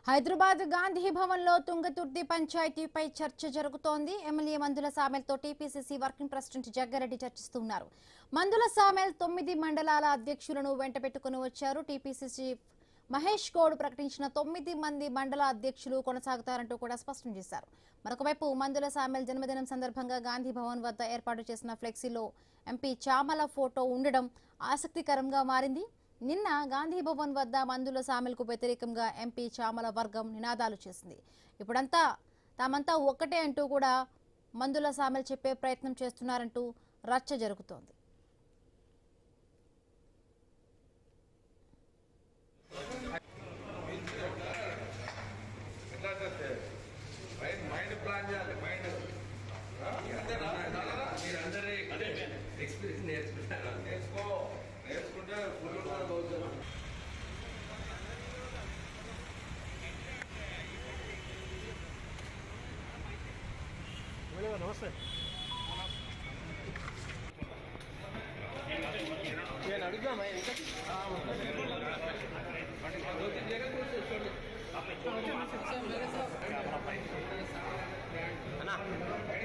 హైదరాబాద్ గాంధీ భవన్ లో తుంగతుర్తి పంచాయతీపై చర్చ జరుగుతోంది. ఎమ్మెల్యే మందుల సామెల్తో టీపీసీసీ వర్కింగ్ ప్రెసిడెంట్ జగ్గారెడ్డి చర్చిస్తున్నారు. మందుల సామెల్ 9 మండలాల అధ్యక్షులను వెంటబెట్టుకుని వచ్చారు. టీపీసీసీ మహేష్ గౌడ్ ప్రకటించిన 9 మంది మండల అధ్యక్షులు కొనసాగుతారంటూ కూడా స్పష్టం చేశారు. మరొకవైపు మందుల సామెల్ జన్మదినం సందర్భంగా గాంధీ భవన్ వద్ద ఏర్పాటు చేసిన ఫ్లెక్సీలో ఎంపీ చామల ఫోటో ఉండడం ఆసక్తికరంగా మారింది. నిన్న గాంధీ భవన్ వద్ద మందుల సామెల్కు వ్యతిరేకంగా ఎంపీ చామల వర్గం నినాదాలు చేసింది. ఇప్పుడంతా తామంతా ఒక్కటే అంటూ కూడా మందుల సామెల్ చెప్పే ప్రయత్నం చేస్తున్నారంటూ రచ్చ జరుగుతోంది. నమస్తే నేను అడుగుదామా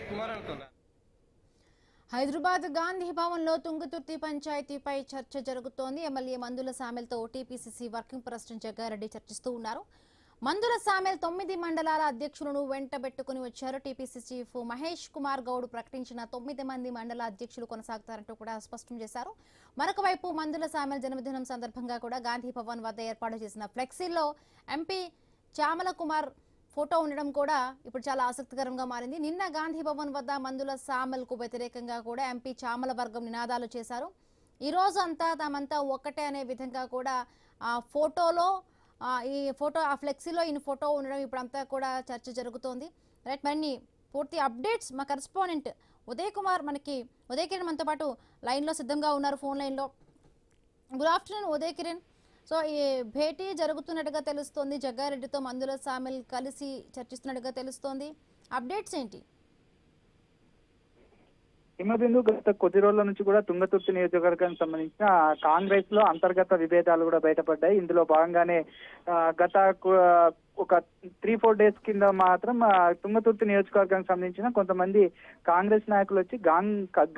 కుమార్ అనుకుందా. హైదరాబాద్ గాంధీ భవన్ లో తుంగతుర్తి పంచాయతీపై చర్చ జరుగుతోంది. ఎమ్మెల్యే మందుల సామెల్తో టీపీసీసీ వర్కింగ్ ప్రెసిడెంట్ జగ్గారెడ్డి చర్చిస్తూ ఉన్నారు. మందుల సామెల్ 9 మండలాల అధ్యక్షులను వెంటబెట్టుకుని వచ్చారు. టీపీసీ చీఫ్ మహేష్ కుమార్ గౌడ్ ప్రకటించిన 9 మంది మండల అధ్యక్షులు కొనసాగుతారంటూ కూడా స్పష్టం చేశారు. మరొక వైపు మందుల సామెల్ జన్మదినం సందర్భంగా కూడా గాంధీ భవన్ వద్ద ఏర్పాటు చేసిన ఫ్లెక్సీలో ఎంపీ చామల కుమార్ ఫోటో ఉండడం కూడా ఇప్పుడు చాలా ఆసక్తికరంగా మారింది. నిన్న గాంధీ భవన్ వద్ద మందుల సామెల్కు వ్యతిరేకంగా కూడా ఎంపీ చామల వర్గం నినాదాలు చేశారు. ఈ రోజు అంతా తామంతా ఒక్కటే అనే విధంగా కూడా ఆ ఫోటోలో ఆ ఫ్లెక్సీలో ఈయన ఫోటో ఉండడం ఇప్పుడంతా కూడా చర్చ జరుగుతోంది. రైట్, మరిన్ని పూర్తి అప్డేట్స్ మా కరెస్పాండెంట్ ఉదయ్ కిరణ్ మనతో పాటు లైన్లో సిద్ధంగా ఉన్నారు, ఫోన్ లైన్లో. Good afternoon Uday Kiran. So ఈ భేటీ జరుగుతున్నట్టుగా తెలుస్తోంది, జగ్గారెడ్డితో మందుల సామెల్ కలిసి చర్చిస్తున్నట్టుగా తెలుస్తోంది. అప్డేట్స్ ఏంటి? హిమబిందు గత కొద్ది రోజుల నుంచి కూడా తుంగతుర్తి నియోజకవర్గానికి సంబంధించిన కాంగ్రెస్ లో అంతర్గత విభేదాలు కూడా బయటపడ్డాయి. ఇందులో భాగంగానే గత ఒక 3-4 డేస్ కింద మాత్రం తుంగతుర్తి నియోజకవర్గానికి సంబంధించిన కొంతమంది కాంగ్రెస్ నాయకులు వచ్చి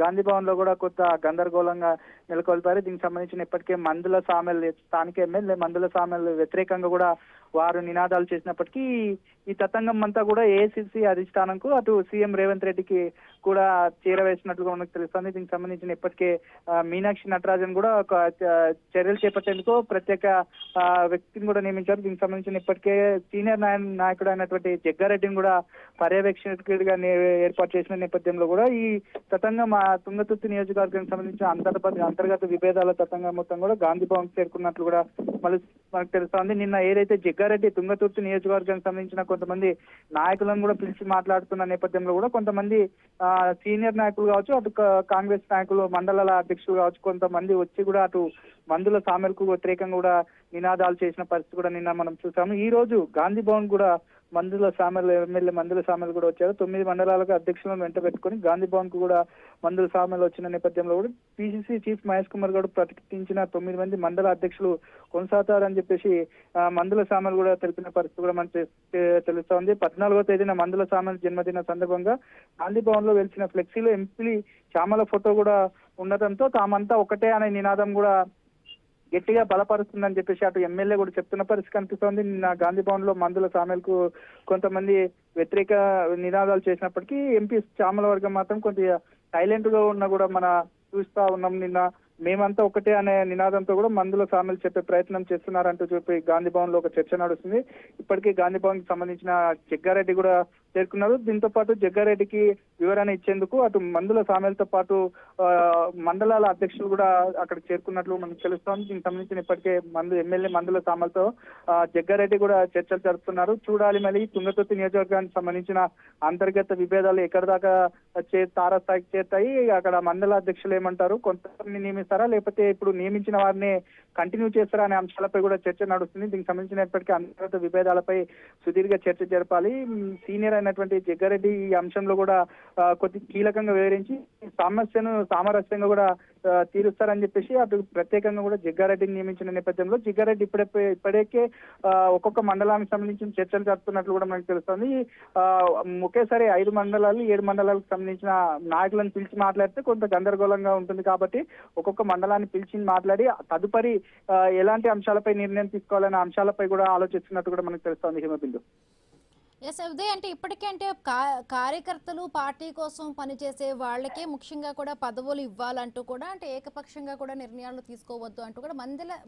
గాంధీ భవన్ లో కూడా కొంత గందరగోళంగా నెలకొల్పారు. దీనికి సంబంధించిన ఇప్పటికే మందుల సామెల్ స్థానిక ఎమ్మెల్యే మందుల సామెల్ వ్యతిరేకంగా కూడా వారు నినాదాలు చేసినప్పటికీ ఈ తతంగం అంతా కూడా ఏఐసిసి అధిష్టానంకు అటు సీఎం రేవంత్ రెడ్డికి కూడా చేరవేసినట్లుగా మనకు తెలుస్తుంది. దీనికి సంబంధించిన ఇప్పటికే మీనాక్షి నటరాజన్ కూడా ఒక చర్యలు చేపట్టేందుకు ప్రత్యేక వ్యక్తిని కూడా నియమించారు. దీనికి సంబంధించిన ఇప్పటికే సీనియర్ నాయకుడు అయినటువంటి జగ్గారెడ్డిని కూడా పర్యవేక్షకుడిగా ఏర్పాటు చేసిన నేపథ్యంలో కూడా ఈ తతంగం తుంగతుర్తి నియోజకవర్గానికి సంబంధించిన అంతర్గత విభేదాల తతంగం మొత్తం కూడా గాంధీ భవన్ చేరుకున్నట్లు కూడా మనకు తెలుస్తోంది. నిన్న ఏదైతే జగ్గారెడ్డి తుంగతుర్తి నియోజకవర్గానికి సంబంధించిన కొంతమంది నాయకులను కూడా పిలిచి మాట్లాడుతున్న నేపథ్యంలో కూడా కొంతమంది సీనియర్ నాయకులు కావచ్చు, అటు కాంగ్రెస్ నాయకులు మండలాల అధ్యక్షులు కావచ్చు, కొంతమంది వచ్చి కూడా అటు మందుల సామెల్కు వ్యతిరేకంగా కూడా నినాదాలు చేసిన పరిస్థితి కూడా నిన్న మనం చూసాము. ఈ రోజు గాంధీ భవన్ కూడా ఎమ్మెల్యే మందుల సామెల్ కూడా వచ్చారు. 9 మండలాలకు అధ్యక్షులను వెంట పెట్టుకుని గాంధీ భవన్ కు కూడా మందుల సామెల్ వచ్చిన నేపథ్యంలో కూడా పిసిసి చీఫ్ మహేష్ కుమార్ గౌడ్ ప్రకటించిన 9 మంది మండల అధ్యక్షులు కొనసాగుతారని చెప్పేసి మందుల సామెల్ కూడా తెలిపిన పరిస్థితి కూడా మనకు తెలుస్తోంది. 14వ తేదీన మందుల సామెల్ జన్మదిన సందర్భంగా గాంధీ భవన్ లో వెలిసిన ఫ్లెక్సీలో ఎంపీ చామల ఫోటో కూడా ఉండటంతో తామంతా ఒకటే అనే నినాదం కూడా గట్టిగా బలపరుస్తుందని చెప్పేసి అటు ఎమ్మెల్యే కూడా చెప్తున్న పరిస్థితి కనిపిస్తోంది. నిన్న గాంధీ భవన్ లో మందుల సామెల్ కు కొంతమంది వ్యతిరేక నినాదాలు చేసినప్పటికీ ఎంపీ చామల వర్గం మాత్రం కొంచెం సైలెంట్ గా ఉన్నా కూడా చూస్తా ఉన్నాం. నిన్న మేమంతా ఒకటే అనే నినాదంతో కూడా మందుల సామెల్ చెప్పే ప్రయత్నం చేస్తున్నారంటూ చెప్పి గాంధీ భవన్ లో ఒక చర్చ నడుస్తుంది. ఇప్పటికీ గాంధీ భవన్ కి సంబంధించిన జగ్గారెడ్డి కూడా చేరుకున్నారు. దీంతో పాటు జగ్గారెడ్డికి వివరణ ఇచ్చేందుకు అటు మందుల సామెల్తో పాటు మండలాల అధ్యక్షులు కూడా అక్కడ చేరుకున్నట్లు మనకు తెలుస్తోంది. దీనికి సంబంధించిన ఇప్పటికే ఎమ్మెల్యే మందుల సామెల్తో జగ్గారెడ్డి కూడా చర్చలు జరుపుతున్నారు. చూడాలి మరి తుంగతుర్తి నియోజకవర్గానికి సంబంధించిన అంతర్గత విభేదాలు ఎక్కడి దాకా తారాస్థాయికి చేరుతాయి, అక్కడ మండల అధ్యక్షులు ఏమంటారు, కొంతమంది నియమిస్తారా లేకపోతే ఇప్పుడు నియమించిన వారిని కంటిన్యూ చేస్తారా అనే అంశాలపై కూడా చర్చ నడుస్తుంది. దీనికి సంబంధించిన ఇప్పటికీ అంతర్గత విభేదాలపై సుదీర్ఘ చర్చ జరపాలి. సీనియర్ అయినటువంటి జగ్గారెడ్డి ఈ అంశంలో కూడా కొద్ది కీలకంగా వివరించి సమస్యను సామరస్యంగా కూడా తీరుస్తారని చెప్పేసి అటు ప్రత్యేకంగా కూడా జగ్గారెడ్డిని నియమించిన నేపథ్యంలో జగ్గారెడ్డి ఇప్పటికే ఒక్కొక్క మండలానికి సంబంధించిన చర్చలు జరుపుతున్నట్లు కూడా మనకు తెలుస్తుంది. ఒకేసారి 5 మండలాలు 7 మండలాలకు సంబంధించిన నాయకులను పిలిచి మాట్లాడితే కొంత గందరగోళంగా ఉంటుంది కాబట్టి ఒక్కొక్క మండలాన్ని పిలిచి మాట్లాడి తదుపరి ఎలాంటి అంశాలపై నిర్ణయం తీసుకోవాలనే అంశాలపై కూడా ఆలోచిస్తున్నట్టు కూడా మనకు తెలుస్తోంది హిమబిందు. ఎస్ ఉదయ్, అంటే ఇప్పటికే అంటే కార్యకర్తలు పార్టీ కోసం పనిచేసే వాళ్ళకే ముఖ్యంగా కూడా పదవులు ఇవ్వాలంటూ కూడా అంటే ఏకపక్షంగా కూడా నిర్ణయాలు తీసుకోవద్దు అంటూ కూడా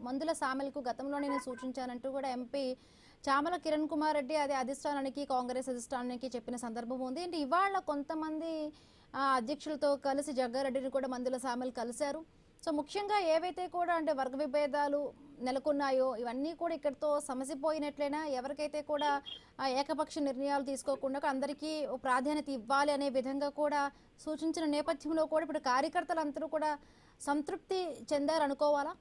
మందుల సామెలకు గతంలో నేను సూచించానంటూ కూడా ఎంపీ చామల కిరణ్ కుమార్ రెడ్డి అదే అధిష్టానానికి కాంగ్రెస్ అధిష్టానానికి చెప్పిన సందర్భం ఉంది. అంటే ఇవాళ కొంతమంది అధ్యక్షులతో కలిసి జగ్గారెడ్డిని కూడా మందుల సామెలు కలిశారు. సో ముఖ్యంగా ఏవైతే కూడా అంటే వర్గ విభేదాలు నెలకొన్నాయో ఇవన్నీ కూడా ఇక్కడితో సమసిపోయినట్లయినా ఎవరికైతే కూడా ఏకపక్ష నిర్ణయాలు తీసుకోకుండా అందరికీ ప్రాధాన్యత ఇవ్వాలి అనే విధంగా కూడా సూచించిన నేపథ్యంలో కూడా ఇప్పుడు కార్యకర్తలందరూ కూడా సంతృప్తి చెందారనుకోవాలా?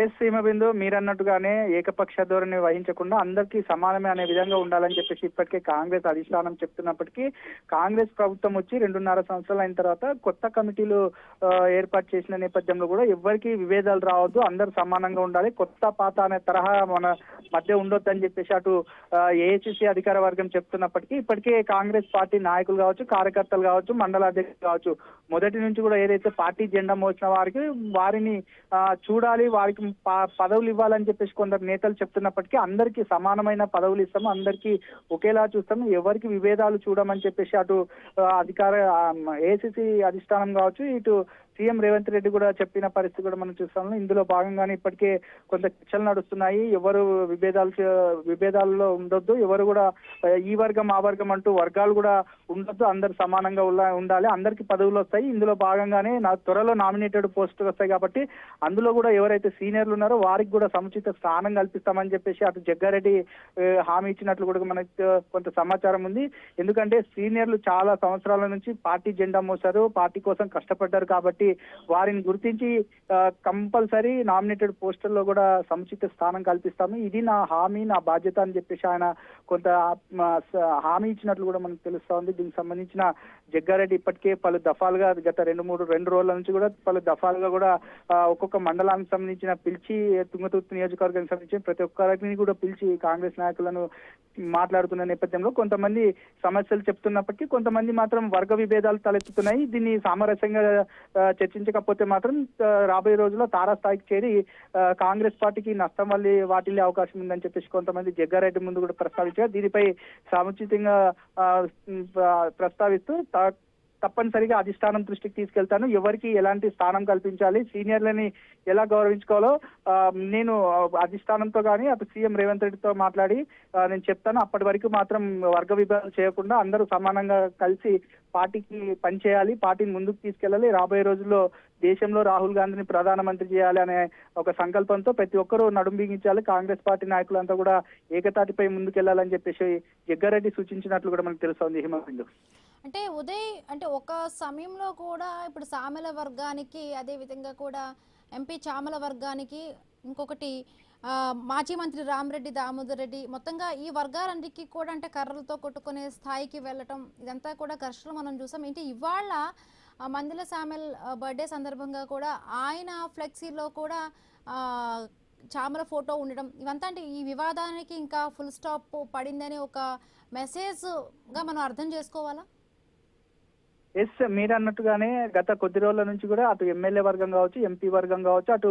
ఎస్ హిమబిందు, మీరన్నట్టుగానే ఏకపక్ష ధోరణి వహించకుండా అందరికీ సమానమే అనే విధంగా ఉండాలని చెప్పేసి ఇప్పటికే కాంగ్రెస్ అధిష్టానం చెప్తున్నప్పటికీ కాంగ్రెస్ ప్రభుత్వం వచ్చి 2.5 సంవత్సరాలు అయిన తర్వాత కొత్త కమిటీలు ఏర్పాటు చేసిన నేపథ్యంలో కూడా ఎవరికి విభేదాలు రావద్దు, అందరూ సమానంగా ఉండాలి, కొత్త పాత అనే తరహా మన మధ్య ఉండొద్దు అని చెప్పేసి అటు ఏఐసిసి అధికార వర్గం చెప్తున్నప్పటికీ ఇప్పటికే కాంగ్రెస్ పార్టీ నాయకులు కావచ్చు, కార్యకర్తలు కావచ్చు, మండల అధ్యక్షులు కావచ్చు మొదటి నుంచి కూడా ఏదైతే పార్టీ జెండా మోసిన వారిని చూడాలి, వారికి పదవులు ఇవ్వాలని చెప్పేసి కొందరు నేతలు చెప్తున్నప్పటికీ అందరికీ సమానమైన పదవులు ఇస్తాము, అందరికీ ఒకేలా చూస్తాము, ఎవరికి విభేదాలు చూడమని చెప్పేసి అటు అధికార ఏఐసిసి అధిష్టానం కావచ్చు, ఇటు సీఎం రేవంత్ రెడ్డి కూడా చెప్పిన పరిస్థితి కూడా మనం చూస్తాము. ఇందులో భాగంగానే ఇప్పటికే కొంత చర్చలు నడుస్తున్నాయి. ఎవరు విభేదాలలో ఉండొద్దు, ఎవరు కూడా ఈ వర్గం ఆ వర్గం అంటూ వర్గాలు కూడా ఉండొద్దు, అందరు సమానంగా ఉండాలి, అందరికి పదవులు వస్తాయి. ఇందులో భాగంగానే త్వరలో నామినేటెడ్ పోస్టులు వస్తాయి కాబట్టి అందులో కూడా ఎవరైతే సీనియర్లు ఉన్నారో వారికి కూడా సముచిత స్థానం కల్పిస్తామని చెప్పేసి అటు జగ్గారెడ్డి హామీ ఇచ్చినట్లు కూడా మనకు కొంత సమాచారం ఉంది. ఎందుకంటే సీనియర్లు చాలా సంవత్సరాల నుంచి పార్టీ జెండా మోసారు, పార్టీ కోసం కష్టపడ్డారు కాబట్టి వారిని గుర్తించి కంపల్సరీ నామినేటెడ్ పోస్టుల్లో కూడా సముచిత స్థానం కల్పిస్తాము, ఇది నా హామీ, నా బాధ్యత అని చెప్పేసి ఆయన కొంత హామీ ఇచ్చినట్లు కూడా మనకు తెలుస్తా ఉంది. దీనికి సంబంధించిన జగ్గారెడ్డి ఇప్పటికే పలు దఫాలుగా గత 2 రోజుల నుంచి కూడా పలు దఫాలుగా కూడా ఒక్కొక్క మండలానికి సంబంధించిన పిలిచి తుంగతుర్తి నియోజకవర్గానికి సంబంధించిన ప్రతి ఒక్కరిని కూడా పిలిచి కాంగ్రెస్ నాయకులను మాట్లాడుతున్న నేపథ్యంలో కొంతమంది సమస్యలు చెప్తున్నప్పటికీ కొంతమంది మాత్రం వర్గ విభేదాలు తలెత్తుతున్నాయి. దీన్ని సామరస్యంగా చర్చించకపోతే మాత్రం రాబోయే రోజుల్లో తారాస్థాయికి చేరి కాంగ్రెస్ పార్టీకి నష్టం వాటిల్లే అవకాశం ఉందని చెప్పేసి కొంతమంది జగ్గారెడ్డి ముందు కూడా ప్రస్తావించారు. దీనిపై సముచితంగా ప్రస్తావిస్తూ తప్పనిసరిగా అధిష్టానం దృష్టికి తీసుకెళ్తాను, ఎవరికి ఎలాంటి స్థానం కల్పించాలి, సీనియర్లని ఎలా గౌరవించుకోవాలో నేను అధిష్టానంతో కానీ అటు సీఎం రేవంత్ రెడ్డితో మాట్లాడి నేను చెప్తాను. అప్పటి వరకు మాత్రం వర్గ విభేదాలు చేయకుండా అందరూ సమానంగా కలిసి పార్టీకి పనిచేయాలి, పార్టీని ముందుకు తీసుకెళ్లాలి, రాబోయే రోజుల్లో దేశంలో రాహుల్ గాంధీని ప్రధానమంత్రి చేయాలి అనే ఒక సంకల్పంతో ప్రతి ఒక్కరూ నడుం బిగించాలి, కాంగ్రెస్ పార్టీ నాయకులంతా కూడా ఏకతాటిపై ముందుకెళ్లాలని చెప్పేసి జగ్గారెడ్డి సూచించినట్లు కూడా మనకు తెలుస్తోంది హిమబిందు. అంటే ఉదయ్, అంటే ఒక సమయంలో కూడా ఇప్పుడు సామెల వర్గానికి అదే విధంగా కూడా ఎంపీ చామల వర్గానికి ఇంకొకటి మాజీ మంత్రి రామరెడ్డి దామోదర్ రెడ్డి మొత్తంగా ఈ వర్గాలన్నిటికీ కూడా అంటే కర్రలతో కొట్టుకునే స్థాయికి వెళ్ళటం ఇదంతా కూడా ఘర్షణలు మనం చూసాం. ఏంటి ఇవాళ మందుల సామెల్ బర్త్డే సందర్భంగా కూడా ఆయన ఫ్లెక్సీలో కూడా చామల ఫోటో ఉండడం ఇవంతా అంటే ఈ వివాదానికి ఇంకా ఫుల్ స్టాప్ పడిందని ఒక మెసేజ్గా మనం అర్థం చేసుకోవాలా? ఎస్, మీరు అన్నట్టుగానే గత కొద్ది రోజుల నుంచి కూడా అటు ఎమ్మెల్యే వర్గం కావచ్చు, ఎంపీ వర్గం కావచ్చు, అటు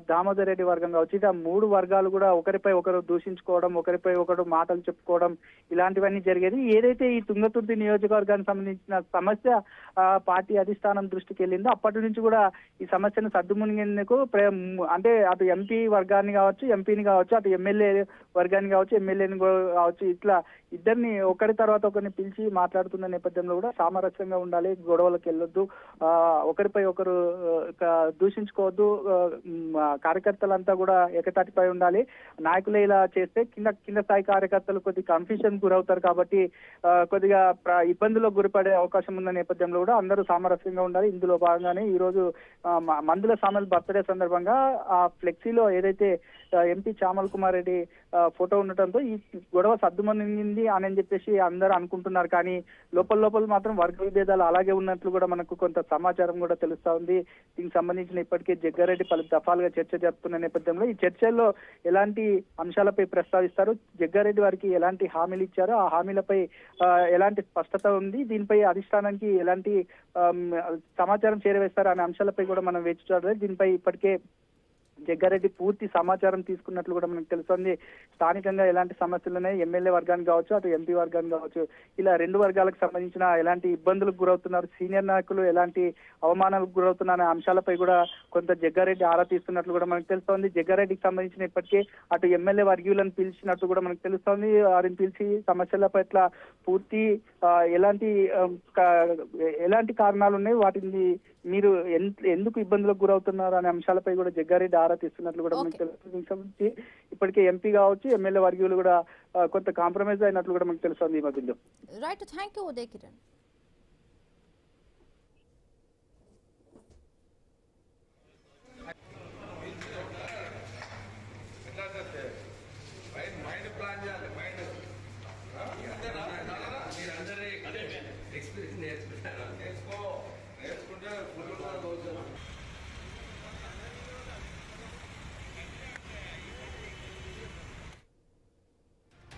దామోదర్ రెడ్డి వర్గం కావచ్చు, ఇక 3 వర్గాలు కూడా ఒకరిపై ఒకరు దూషించుకోవడం, ఒకరిపై ఒకరు మాటలు చెప్పుకోవడం ఇలాంటివన్నీ జరిగేది. ఏదైతే ఈ తుంగతుర్తి నియోజకవర్గానికి సంబంధించిన సమస్య పార్టీ అధిష్టానం దృష్టికి వెళ్ళిందో అప్పటి నుంచి కూడా ఈ సమస్యను సద్దుమునిగేందుకు అంటే అటు ఎంపీ వర్గాన్ని కావచ్చు, ఎంపీని కావచ్చు, అటు ఎమ్మెల్యే వర్గాన్ని కావచ్చు, ఎమ్మెల్యేని కావచ్చు, ఇట్లా ఇద్దరిని ఒకరి తర్వాత ఒకరిని పిలిచి మాట్లాడుతున్న నేపథ్యంలో కూడా సామరస్యంగా సామరస్యంగా ఉండాలి, గొడవలకు వెళ్ళొద్దు, ఒకరిపై ఒకరు దూషించుకోవద్దు, కార్యకర్తలంతా కూడా ఏకతాటిపై ఉండాలి. నాయకులే ఇలా చేస్తే కింద స్థాయి కార్యకర్తలు కొద్దిగా కన్ఫ్యూజన్ గురవుతారు కాబట్టి కొద్దిగా ఇబ్బందులకు గురిపడే అవకాశం ఉన్న నేపథ్యంలో కూడా అందరూ సామరస్యంగా ఉండాలి. ఇందులో భాగంగానే ఈ రోజు మందుల సామెల్ బర్త్డే సందర్భంగా ఆ ఫ్లెక్సీలో ఏదైతే ఎంపీ చామల్ కుమార్ రెడ్డి ఫోటో ఉండటంతో ఈ గొడవ సద్దుమణింది అని చెప్పేసి అందరూ అనుకుంటున్నారు. కానీ లోపల మాత్రం వర్గ విభేదాలు అలాగే ఉన్నట్లు కూడా మనకు కొంత సమాచారం కూడా తెలుస్తా ఉంది. దీనికి సంబంధించిన ఇప్పటికే జగ్గారెడ్డి పలు దఫాలుగా చర్చ జరుపుతున్న నేపథ్యంలో ఈ చర్చల్లో ఎలాంటి అంశాలపై ప్రస్తావిస్తారు, జగ్గారెడ్డి వారికి ఎలాంటి హామీలు ఇచ్చారో ఆ హామీలపై ఎలాంటి స్పష్టత ఉంది, దీనిపై అధిష్టానానికి ఎలాంటి సమాచారం చేరవేస్తారు అనే అంశాలపై కూడా మనం వేచి చూడాలి. దీనిపై ఇప్పటికే జగ్గారెడ్డి పూర్తి సమాచారం తీసుకున్నట్లు కూడా మనకు తెలుస్తుంది. స్థానికంగా ఎలాంటి సమస్యలు ఉన్నాయి, ఎమ్మెల్యే వర్గానికి కావచ్చు, అటు ఎంపీ వర్గానికి కావచ్చు, ఇలా రెండు వర్గాలకు సంబంధించిన ఎలాంటి ఇబ్బందులకు గురవుతున్నారు, సీనియర్ నాయకులు ఎలాంటి అవమానాలకు గురవుతున్నారు అనే అంశాలపై కూడా కొంత జగ్గారెడ్డి ఆరా తీస్తున్నట్లు కూడా మనకు తెలుస్తోంది. జగ్గారెడ్డికి సంబంధించిన ఇప్పటికే అటు ఎమ్మెల్యే వర్గీయులను పిలిచినట్టు కూడా మనకు తెలుస్తోంది. వారిని పిలిచి సమస్యల పట్ల పూర్తి ఎలాంటి కారణాలు ఉన్నాయి, వాటిని మీరు ఎందుకు ఇబ్బందులకు గురవుతున్నారు అనే అంశాలపై కూడా జగ్గారెడ్డి ఆరా తీస్తున్నట్లు కూడా మనకు తెలుస్తుంది. దీనికి సంబంధించి ఇప్పటికే ఎంపీ కావచ్చు, ఎమ్మెల్యే వర్గీయులు కూడా కొంత కాంప్రమైజ్ అయినట్లు కూడా మనకు తెలుస్తుంది ఈ మధ్యలో. Right, thank you Uday Kiran. Experience నేర్చుకుంటే